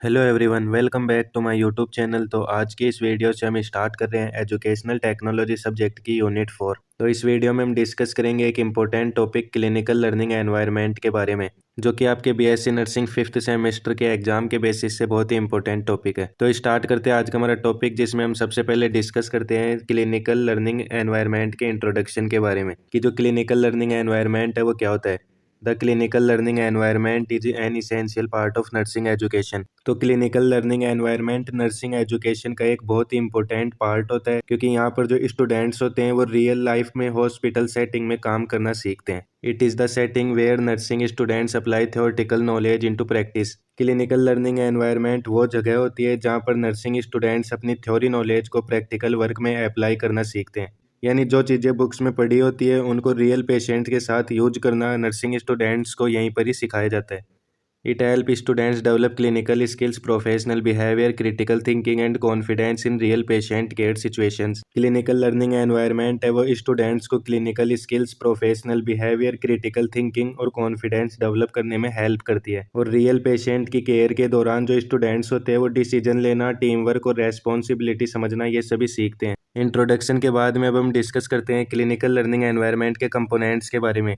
Hello everyone, welcome back to my YouTube channel. तो आज की इस वीडियो से हम स्टार्ट कर रहे हैं एजुकेशनल टेक्नोलॉजी सब्जेक्ट की यूनिट 4। तो इस वीडियो में हम डिस्कस करेंगे एक important topic clinical learning environment के बारे में, जो कि आपके बीएससी नर्सिंग फिफ्थ सेमेस्टर के एग्जाम के बेसिस से बहुत ही इंपॉर्टेंट टॉपिक है। तो स्टार्ट करते हैं आज का हमारा टॉपिक, जिसमें हम सबसे पहले डिस्कस करते हैं क्लिनिकल लर्निंग एनवायरनमेंट के इंट्रोडक्शन के बारे में, कि जो क्लिनिकल लर्निंग एनवायरनमेंट है वो क्या होता है। The clinical learning environment is an essential part of nursing education. तो clinical learning environment nursing education का एक बहुत ही इंपॉर्टेंट पार्ट होता है, क्योंकि यहाँ पर जो स्टूडेंट्स होते हैं वो रियल लाइफ में हॉस्पिटल सेटिंग में काम करना सीखते हैं। It is the setting where nursing students apply theoretical knowledge into practice. Clinical learning environment वो जगह होती है जहाँ पर नर्सिंग स्टूडेंट्स अपनी थ्योरी नॉलेज को प्रैक्टिकल वर्क में अप्लाई करना सीखते हैं। यानी जो चीज़ें बुक्स में पढ़ी होती है उनको रियल पेशेंट के साथ यूज करना नर्सिंग स्टूडेंट्स को यहीं पर ही सिखाया जाता है। It helps students develop clinical skills, professional behavior, critical thinking and confidence in real patient care situations. Clinical learning environment है वो स्टूडेंट्स को clinical skills, professional behaviour, critical thinking और कॉन्फिडेंस डेवलप करने में हेल्प करती है। और रियल पेशेंट की केयर के दौरान जो स्टूडेंट्स होते हैं वो डिसीजन लेना, टीम वर्क और रेस्पॉन्सिबिलिटी समझना ये सभी सीखते हैं। इंट्रोडक्शन के बाद में अब हम डिस्कस करते हैं क्लिनिकल लर्निंग एनवायरनमेंट के कंपोनेंट्स के बारे में।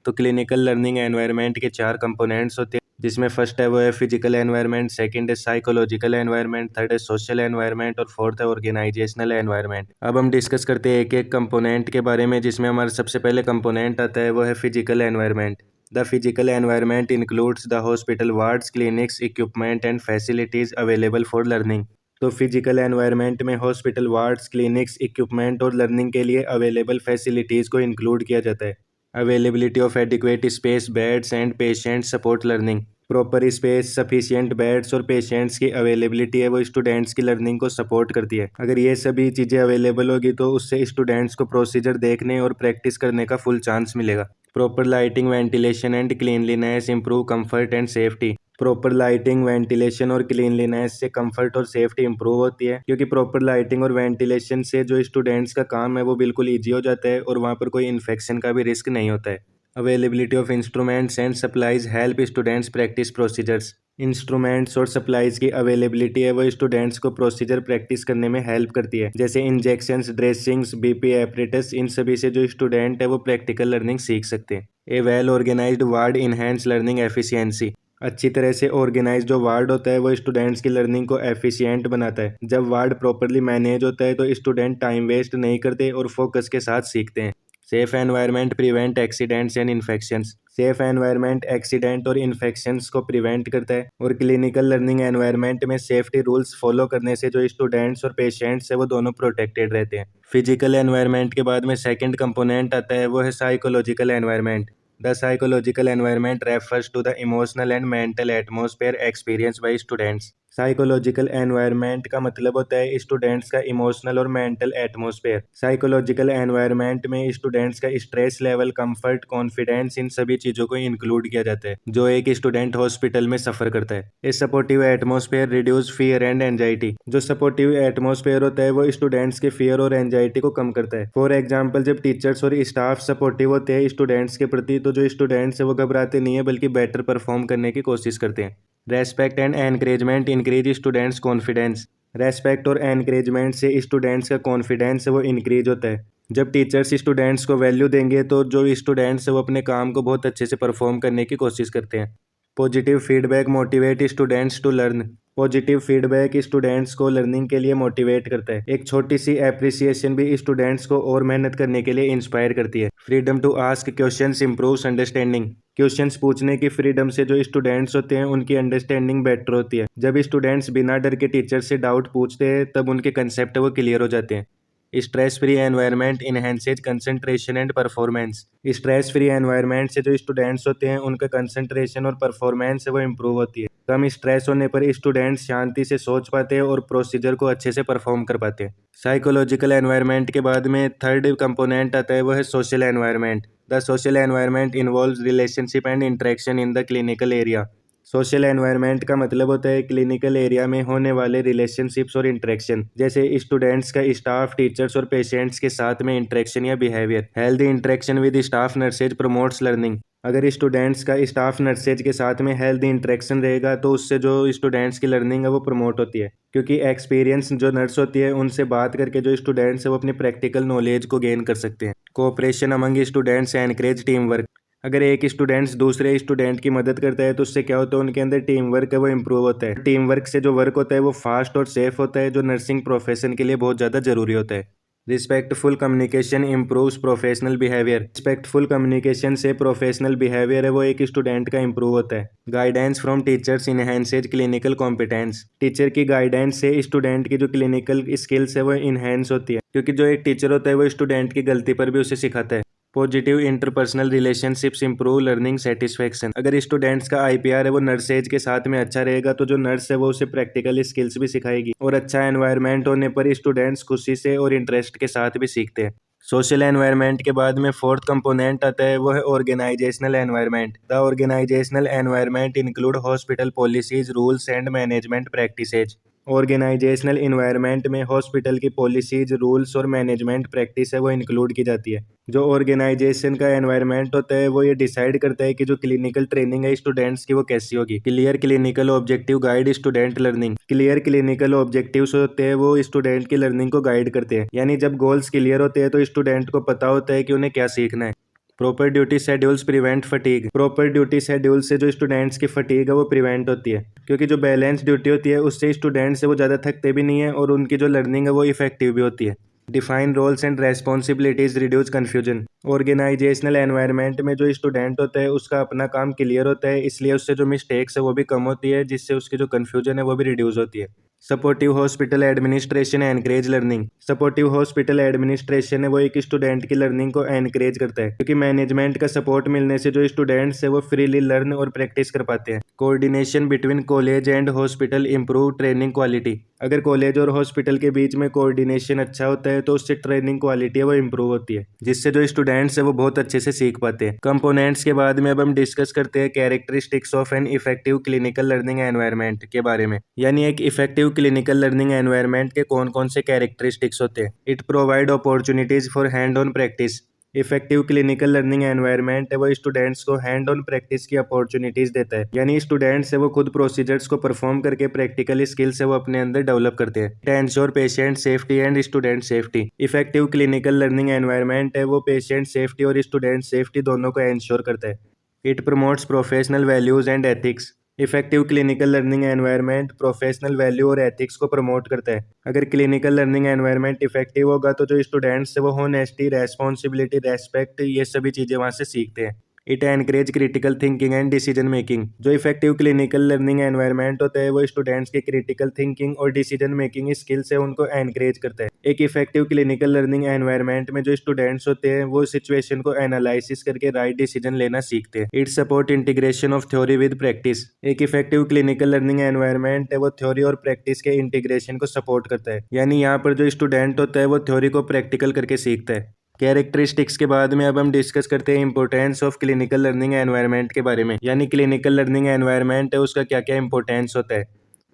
तो क्लिनिकल लर्निंग एनवायरनमेंट के 4 कंपोनेंट्स होते हैं, जिसमें फर्स्ट है वो है फिजिकल एनवायरनमेंट, सेकंड है साइकोलॉजिकल एनवायरनमेंट, थर्ड है सोशल एनवायरनमेंट और फोर्थ है ऑर्गेनाइजेशनल एनवायरनमेंट। अब हम डिस्कस करते हैं एक एक कंपोनेंट के बारे में, जिसमें हमारा सबसे पहले कंपोनेंट आता है वो है physical environment. The physical environment includes the hospital wards, clinics, equipment and facilities available for learning. तो फिजिकल एनवायरनमेंट में हॉस्पिटल वार्ड्स, क्लिनिक्स, इक्विपमेंट और लर्निंग के लिए अवेलेबल फैसिलिटीज़ को इंक्लूड किया जाता है। Availability of adequate space, beds and patient support learning. Proper space, sufficient beds और पेशेंट्स की अवेलेबिलिटी है वो स्टूडेंट्स की लर्निंग को सपोर्ट करती है। अगर ये सभी चीज़ें अवेलेबल होगी तो उससे स्टूडेंट्स को प्रोसीजर देखने और प्रैक्टिस करने का फुल चांस मिलेगा। Proper lighting, ventilation and cleanliness improve comfort and safety. Proper lighting, ventilation और क्लीनलीनेस से कंफर्ट और सेफ्टी इंप्रूव होती है, क्योंकि प्रॉपर लाइटिंग और वेंटिलेशन से जो स्टूडेंट्स का काम है वो बिल्कुल ईजी हो जाता है और वहाँ पर कोई इन्फेक्शन का भी रिस्क नहीं होता है। Availability of instruments and supplies help students practice procedures. Instruments और सप्लाइज की अवेलेबिलिटी है वो स्टूडेंट्स को प्रोसीजर प्रैक्टिस करने में हेल्प करती है, जैसे इंजेक्शंस, ड्रेसिंग्स, बीपी एपरेटस। इन सभी से जो स्टूडेंट है वो प्रैक्टिकल लर्निंग सीख सकते हैं। A well organized ward enhance learning efficiency. अच्छी तरह से ऑर्गेनाइज जो वार्ड होता है वो स्टूडेंट्स की लर्निंग को एफिशिएंट बनाता है। जब वार्ड प्रॉपरली मैनेज होता है तो स्टूडेंट टाइम वेस्ट नहीं करते और फोकस के साथ सीखते हैं। Safe environment prevent accidents and infections. Safe environment accident और इन्फेक्शंस को प्रिवेंट करता है, और क्लिनिकल लर्निंग एनवायरनमेंट में सेफ्टी रूल्स फॉलो करने से जो स्टूडेंट्स और पेशेंट्स है वो दोनों प्रोटेक्टेड रहते हैं। फिजिकल एनवायरनमेंट के बाद में सेकंड कंपोनेंट आता है वो है psychological environment. The psychological environment refers to the emotional and mental atmosphere experienced by students. Psychological environment का मतलब होता है स्टूडेंट्स का इमोशनल और मेंटल एटमॉस्फेयर। साइकोलॉजिकल एनवायरनमेंट में स्टूडेंट्स का स्ट्रेस लेवल, कंफर्ट, कॉन्फिडेंस, इन सभी चीज़ों को इंक्लूड किया जाता है जो एक स्टूडेंट हॉस्पिटल में सफ़र करता है। A supportive atmosphere reduce fear and anxiety. जो सपोर्टिव एटमॉस्फेयर होता है वो स्टूडेंट्स के फियर और एंजाइटी को कम करता है। फॉर एग्जाम्पल, जब टीचर्स और स्टाफ सपोर्टिव होते हैं स्टूडेंट्स के प्रति, तो जो स्टूडेंट्स है वो घबराते नहीं है बल्कि बेटर परफॉर्म करने की कोशिश करते हैं। Respect and encouragement increase students confidence. Respect और एनकरेजमेंट से स्टूडेंट्स का कॉन्फिडेंस है वो इंक्रीज होता है। जब टीचर्स स्टूडेंट्स को वैल्यू देंगे तो जो स्टूडेंट्स है वो अपने काम को बहुत अच्छे से परफॉर्म करने की कोशिश करते हैं। Positive feedback motivate students to learn. Positive feedback students को लर्निंग के लिए मोटिवेट करता है। एक छोटी सी एप्रिसिएशन भी स्टूडेंट्स को और मेहनत करने के लिए इंस्पायर करती है। Freedom to ask questions improves understanding. Questions पूछने की फ्रीडम से जो स्टूडेंट्स होते हैं उनकी अंडरस्टैंडिंग बेटर होती है। जब स्टूडेंट्स बिना डर के टीचर से डाउट पूछते हैं तब उनके कंसेप्ट वो क्लियर हो जाते हैं। Stress free environment enhances concentration and performance. Stress free environment से जो स्टूडेंट्स होते हैं उनका कंसंट्रेशन और परफॉर्मेंस है वो इम्प्रूव होती है। कम स्ट्रेस होने पर स्टूडेंट्स शांति से सोच पाते हैं और प्रोसीजर को अच्छे से परफॉर्म कर पाते हैं। साइकोलॉजिकल एनवायरनमेंट के बाद में थर्ड कंपोनेंट आता है वो है social environment. The social environment involves relationship and interaction in the clinical area. Social environment का मतलब होता है क्लिनिकल एरिया में होने वाले रिलेशनशिप्स और इंटरेक्शन, जैसे स्टूडेंट्स का स्टाफ, टीचर्स और पेशेंट्स के साथ में इंटरेक्शन या behaviour. Healthy interaction with staff nurses promotes learning. अगर स्टूडेंट्स का स्टाफ नर्सेज के साथ में हेल्दी इंटरेक्शन रहेगा तो उससे जो स्टूडेंट्स की लर्निंग है वो प्रमोट होती है, क्योंकि एक्सपीरियंस जो नर्स होती है उनसे बात करके जो स्टूडेंट्स है वो अपनी प्रैक्टिकल नॉलेज को गेन कर सकते हैं। Cooperation among students encourage team work. अगर एक स्टूडेंट्स दूसरे स्टूडेंट की मदद करता है तो उससे क्या होता है, उनके अंदर टीम वर्क है वो इम्प्रूव होता है। टीम वर्क से जो वर्क होता है वो फास्ट और सेफ होता है, जो नर्सिंग प्रोफेशन के लिए बहुत ज़्यादा जरूरी होता है। Respectful communication improves professional behaviour. Respectful communication से प्रोफेशनल बिहेवियर है वो एक स्टूडेंट का इम्प्रूव होता है। Guidance from teachers enhances clinical competence. Teacher की गाइडेंस से स्टूडेंट की जो क्लिनिकल स्किल्स है वो इनहेंस होती है, क्योंकि जो एक टीचर होता है वो स्टूडेंट की गलती पर भी उसे सिखाता है। Positive interpersonal relationships improve learning satisfaction. अगर स्टूडेंट्स का आईपीआर है वो नर्सेज के साथ में अच्छा रहेगा तो जो नर्स है वो उसे प्रैक्टिकल स्किल्स भी सिखाएगी, और अच्छा एनवायरनमेंट होने पर स्टूडेंट्स खुशी से और इंटरेस्ट के साथ भी सीखते हैं। सोशल एनवायरनमेंट के बाद में फोर्थ कंपोनेंट आता है वो है organisational environment. The organisational environment include hospital policies rules and management practices. Organisational environment में हॉस्पिटल की पॉलिसीज रूल्स और मैनेजमेंट प्रैक्टिस है वो इंक्लूड की जाती है। जो ऑर्गेनाइजेशन का एनवायरनमेंट होता है वो ये डिसाइड करता है कि जो क्लिनिकल ट्रेनिंग है स्टूडेंट्स की वो कैसी होगी। Clear clinical objective guide student learning. Clear clinical objectives होते हैं वो स्टूडेंट की लर्निंग को गाइड करते हैं, यानी जब गोल्स क्लियर होते हैं तो स्टूडेंट को पता होता है कि उन्हें क्या सीखना है। Proper duty schedules prevent fatigue. Proper duty schedule से जो स्टूडेंट्स की फटीग है वो प्रिवेंट होती है, क्योंकि जो बैलेंस ड्यूटी होती है उससे स्टूडेंट्स है वो ज़्यादा थकते भी नहीं है और उनकी जो लर्निंग है वो इफेक्टिव भी होती है। Define roles and responsibilities reduce confusion. Organisational environment में जो स्टूडेंट होता है उसका अपना काम क्लियर होता है, इसलिए उससे जो मिस्टेक्स है वो भी कम होती है, जिससे उसकी जो कन्फ्यूजन है वो भी रिड्यूस होती है। Supportive hospital administration encourage learning. Supportive hospital administration है वो एक स्टूडेंट की लर्निंग को एनकरेज करता है, क्योंकि मैनेजमेंट का सपोर्ट मिलने से जो स्टूडेंट्स है वो फ्रीली लर्न और प्रैक्टिस कर पाते हैं। Coordination between college and hospital improve training quality. अगर कॉलेज और हॉस्पिटल के बीच में कोऑर्डिनेशन अच्छा होता है तो उससे ट्रेनिंग क्वालिटी है वो इंप्रूव होती है, जिससे जो स्टूडेंट्स है वो बहुत अच्छे से सीख पाते हैं। कंपोनेंट्स के बाद में अब हम डिस्कस करते हैं characteristics of an effective clinical learning environment के बारे में, यानी एक इफेक्टिव क्लिनिकल लर्निंग एनवायरनमेंट के कौन कौन से कैरेक्टरिस्टिक्स होते हैं। It provide opportunities for hand on practice. Effective clinical learning environment है वो स्टूडेंट्स को हैंड ऑन प्रैक्टिस की अपॉर्चुनिटीज देता है, यानी स्टूडेंट्स है वो खुद प्रोसीजर्स को परफॉर्म करके प्रैक्टिकल स्किल्स है वो अपने अंदर डेवलप करते हैं। It ensure patient safety and student safety. Effective clinical learning environment है वो पेशेंट सेफ्टी और स्टूडेंट सेफ्टी दोनों को एंश्योर करता है। It promotes professional values and ethics. Effective clinical learning environment professional value और एथिक्स को प्रमोट करता है। अगर क्लिनिकल लर्निंग एनवायरनमेंट इफेक्टिव होगा तो जो स्टूडेंट्स है वो होनेस्टी, रेस्पॉन्सिबिलिटी, रेस्पेक्ट, ये सभी चीज़ें वहाँ से सीखते हैं। It encourage critical thinking and decision making. जो इफेक्टिव क्लिनिकल लर्निंग एनवायरनमेंट होता है वो स्टूडेंट्स की क्रिटिकल थिंकिंग और डिसीजन मेकिंग स्किल्स है उनको एनकरेज करता है। एक इफेक्टिव क्लिनिकल लर्निंग एनवायरनमेंट में जो स्टूडेंट्स होते हैं वो सिचुएशन को एनालिसिस करके राइट डिसीजन लेना सीखते हैं। It support integration of theory with practice. एक इफेक्टिव क्लिनिकल लर्निंग एनवायरनमेंट है वो थ्योरी और प्रैक्टिस के इंटीग्रेशन को सपोर्ट करता है, यानी यहाँ पर जो स्टूडेंट होता है वो थ्योरी को प्रैक्टिकल करके सीखता है। कैरेक्टरिस्टिक्स के बाद में अब हम डिस्कस करते हैं importance of clinical learning environment के बारे में, यानी क्लिनिकल लर्निंग एनवायरनमेंट है उसका क्या क्या इंपॉर्टेंस होता है।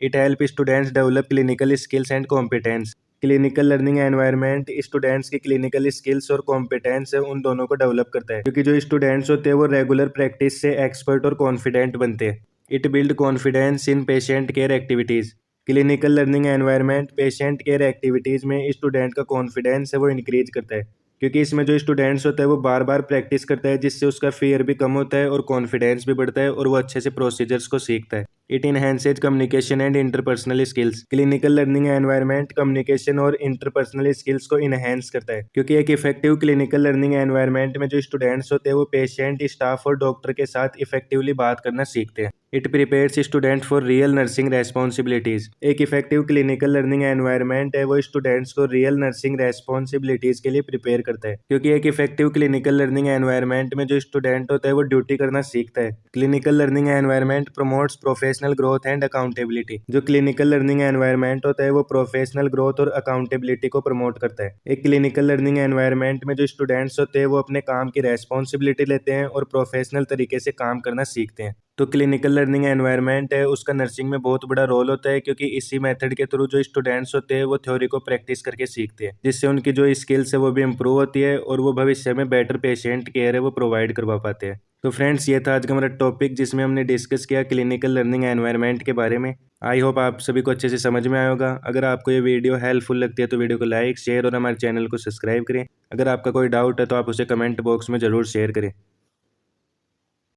It help students develop clinical skills and competence. Clinical learning environment students की क्लिनिकल स्किल्स और कॉम्पिटेंस है उन दोनों को डेवलप करता है, क्योंकि जो स्टूडेंट्स होते हैं वो रेगुलर प्रैक्टिस से एक्सपर्ट और कॉन्फिडेंट बनते हैं। It build confidence in patient care activities. Clinical learning environment patient care activities में स्टूडेंट का कॉन्फिडेंस है वो इंक्रीज करता है, क्योंकि इसमें जो स्टूडेंट्स होता है वो बार बार प्रैक्टिस करता है, जिससे उसका फियर भी कम होता है और कॉन्फिडेंस भी बढ़ता है और वो अच्छे से प्रोसीजर्स को सीखता है। It enhances communication and interpersonal skills. Clinical learning environment communication और इंटरपर्सनल स्किल्स को इनहेंस करता है, क्योंकि एक इफेक्टिव क्लिनिकल लर्निंग एनवायरनमेंट में जो स्टूडेंट्स होते हैं वो पेशेंट, स्टाफ और डॉक्टर के साथ इफेक्टिवली बात करना सीखते हैं। It prepares student for real nursing responsibilities. एक इफेक्टिव क्लिनिकल लर्निंग एनवायरनमेंट है वो स्टूडेंट्स को रियल नर्सिंग रेस्पॉन्सिबिलिटीज के लिए प्रिपेयर करता है, क्योंकि एक इफेक्टिव क्लिनिकल लर्निंग एनवायरनमेंट में जो स्टूडेंट होता है वो ड्यूटी करना सीखता है। Clinical learning environment promotes professional growth and accountability. जो क्लिनिकल लर्निंग एनवायरनमेंट होता है वो प्रोफेशनल ग्रोथ और अकाउंटेबिलिटी को प्रमोट करता है। एक क्लिनिकल लर्निंग एनवायरनमेंट में जो स्टूडेंट्स होते हैं वो अपने काम की रेस्पॉन्सिबिलिटी लेते हैं और प्रोफेशनल तरीके से काम करना सीखते हैं। तो क्लिनिकल लर्निंग एनवायरनमेंट है उसका नर्सिंग में बहुत बड़ा रोल होता है, क्योंकि इसी मेथड के थ्रू जो स्टूडेंट्स होते हैं वो थ्योरी को प्रैक्टिस करके सीखते हैं, जिससे उनकी जो स्किल्स है वो भी इम्प्रूव होती है और वो भविष्य में बेटर पेशेंट केयर है वो प्रोवाइड करवा पाते हैं। तो फ्रेंड्स, ये था आज का हमारा टॉपिक जिसमें हमने डिस्कस किया क्लिनिकल लर्निंग एनवायरनमेंट के बारे में। आई होप आप सभी को अच्छे से समझ में आया होगा। अगर आपको ये वीडियो हेल्पफुल लगती है तो वीडियो को लाइक शेयर और हमारे चैनल को सब्सक्राइब करें। अगर आपका कोई डाउट है तो आप उसे कमेंट बॉक्स में ज़रूर शेयर करें।